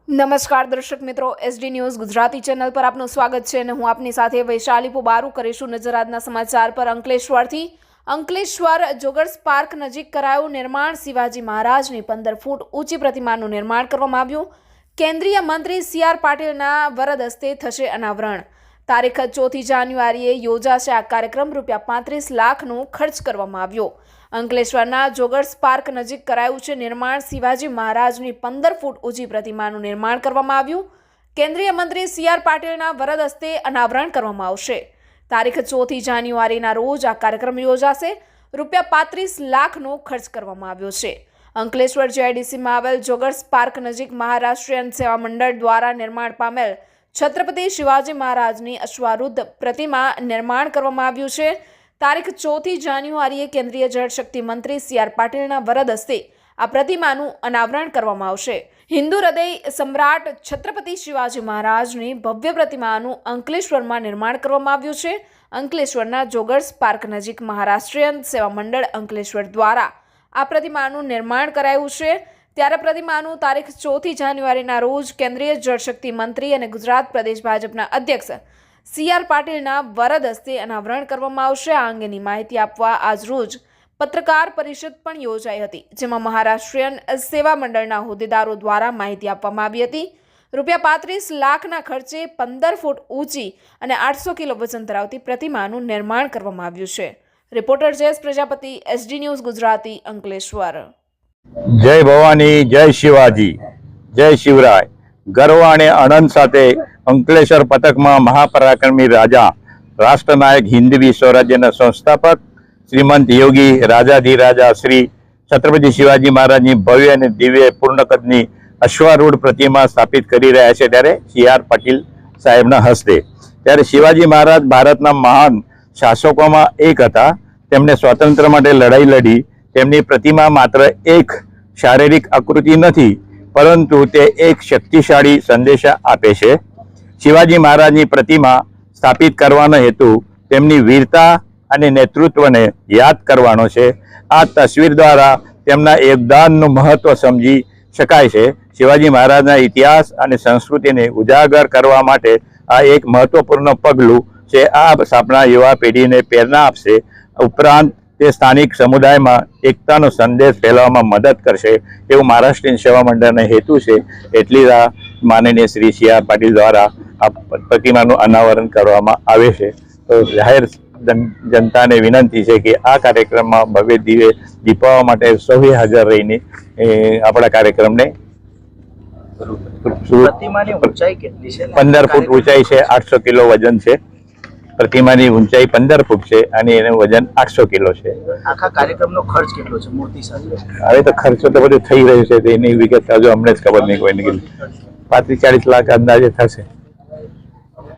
નમસ્કાર દર્શક મિત્રો, એસડી ન્યૂઝ ગુજરાતી ચેનલ પર આપનું સ્વાગત છે અને હું આપની સાથે વૈશાલી પોબારુ કરીશું નજર આજના સમાચાર પર। અંકલેશ્વર જોગર્સ પાર્ક નજીક કરાયું નિર્માણ। શિવાજી મહારાજની 15 ફૂટ ઊંચી પ્રતિમાનું નિર્માણ કરવામાં આવ્યું। કેન્દ્રીય મંત્રી CR પાટીલના વરદ હસ્તે થશે અનાવરણ। તારીખ 4 જાન્યુઆરીએ યોજાશે આ કાર્યક્રમ। ₹35 લાખનો ખર્ચ કરવામાં આવ્યો। અંકલેશ્વરના જોગર્સ પાર્ક નજીક કરાયું છે નિર્માણ। શિવાજી મહારાજની 15 ફૂટ ઊંચી પ્રતિમાનું નિર્માણ કરવામાં આવ્યું। કેન્દ્રીય મંત્રી CR પાટીલના વરદ હસ્તે અનાવરણ કરવામાં આવશે। તારીખ 4 જાન્યુઆરીના રોજ આ કાર્યક્રમ યોજાશે। ₹35 લાખનો ખર્ચ કરવામાં આવ્યો છે। અંકલેશ્વર JIDCમાં આવેલ જોગર્સ પાર્ક નજીક મહારાષ્ટ્રીયન સેવા મંડળ દ્વારા નિર્માણ પામેલ છત્રપતિ શિવાજી મહારાજની અશ્વારૂઢ પ્રતિમા નિર્માણ કરવામાં આવ્યું છે। તારીખ 4 જાન્યુઆરીએ કેન્દ્રીય જળશક્તિ મંત્રી CR પાટીલના વરદ હસ્તે આ પ્રતિમાનું અનાવરણ કરવામાં આવશે। હિન્દુ હૃદય સમ્રાટ છત્રપતિ શિવાજી મહારાજની ભવ્ય પ્રતિમાનું અંકલેશ્વરમાં નિર્માણ કરવામાં આવ્યું છે। અંકલેશ્વરના જોગર્સ પાર્ક નજીક મહારાષ્ટ્રીયન સેવા મંડળ અંકલેશ્વર દ્વારા આ પ્રતિમાનું નિર્માણ કરાયું છે। ત્યારે પ્રતિમાનું તારીખ 4 જાન્યુઆરીના રોજ કેન્દ્રીય જળશક્તિ મંત્રી અને ગુજરાત પ્રદેશ ભાજપના અધ્યક્ષ CR પાટીલના વરદ હસ્તે અનાવરણ કરવામાં આવશે। આ અંગેની માહિતી આપવા આજરોજ પત્રકાર પરિષદ પણ યોજાઈ હતી, જેમાં મહારાષ્ટ્રીયન સેવા મંડળના હોદ્દેદારો દ્વારા માહિતી આપવામાં આવી હતી। ₹35 લાખના ખર્ચે 15 ફૂટ ઊંચી અને 800 કિલો વજન ધરાવતી પ્રતિમાનું નિર્માણ કરવામાં આવ્યું છે। Reporter Jayesh Prajapati, SD news Gujarati, Ankleshwar. જય ભવાની, જય શિવાજી, જય શિવરાય। ગર્વ અને આનંદ સાથે અંકલેશ્વર પથકમાં મહાપરાક્રમી રાજા, રાષ્ટ્રનાયક, હિન્દવી સ્વરાજ્યના સંસ્થાપક શ્રીમંત યોગી રાજાધિરાજા શ્રી છત્રપતિ શિવાજી મહારાજની ભવ્ય અને દિવ્ય પૂર્ણકદની અશ્વારૂઢ પ્રતિમા સ્થાપિત કરી રહ્યા છે ત્યારે CR પાટીલ સાહેબના હસ્તે। ત્યારે શિવાજી મહારાજ ભારતના મહાન શાસકોમાં એક હતા। તેમણે સ્વાતંત્ર્ય માટે લડાઈ લડી। તેમની પ્રતિમા માત્ર એક શારીરિક આકૃતિ નથી, પરંતુ તે એક શક્તિશાળી સંદેશા આપે છે। શિવાજી મહારાજની પ્રતિમા સ્થાપિત કરવાનો હેતુ તેમની વીરતા અને નેતૃત્વને યાદ કરવાનો છે। આ તસવીર દ્વારા તેમના યોગદાનનું મહત્વ સમજી શકાય છે। શિવાજી મહારાજના ઇતિહાસ અને સંસ્કૃતિને ઉજાગર કરવા માટે આ એક મહત્વપૂર્ણ પગલું છે। આ આપણા યુવા પેઢીને પ્રેરણા આપશે, ઉપરાંત તે સ્થાનિક સમુદાયમાં એકતાનો સંદેશ ફેલાવવામાં મદદ કરશે એવું મહારાષ્ટ્રીયન સેવા મંડળનો હેતુ છે। એટલી માનનીય શ્રી CR પાટીલ દ્વારા આ પ્રતિમાનું અનાવરણ કરવામાં આવે છે। તો જાહેર જનતાને વિનંતી છે કે આ કાર્યક્રમમાં ભવ્ય દિવ્ય દીપાવવા માટે સૌએ હાજર રહીને આપણા કાર્યક્રમને પ્રતિમાની ઊંચાઈ કેટલી છે? 15 ફૂટ ઊંચાઈ છે, 800 કિલો વજન છે। પ્રતિમાની ઊંચાઈ 15 ફૂટ છે અને એનું વજન 800 કિલો છે। આખા કાર્યક્રમનો ખર્ચ કેટલો છે મૂર્તિ સાથે? હવે તો ખર્ચો તો બધું થઈ રહ્યું છે, એની વિગત હજુ અમને જ ખબર નહીં, કોઈને 35-40 લાખ અંદાજે થશે।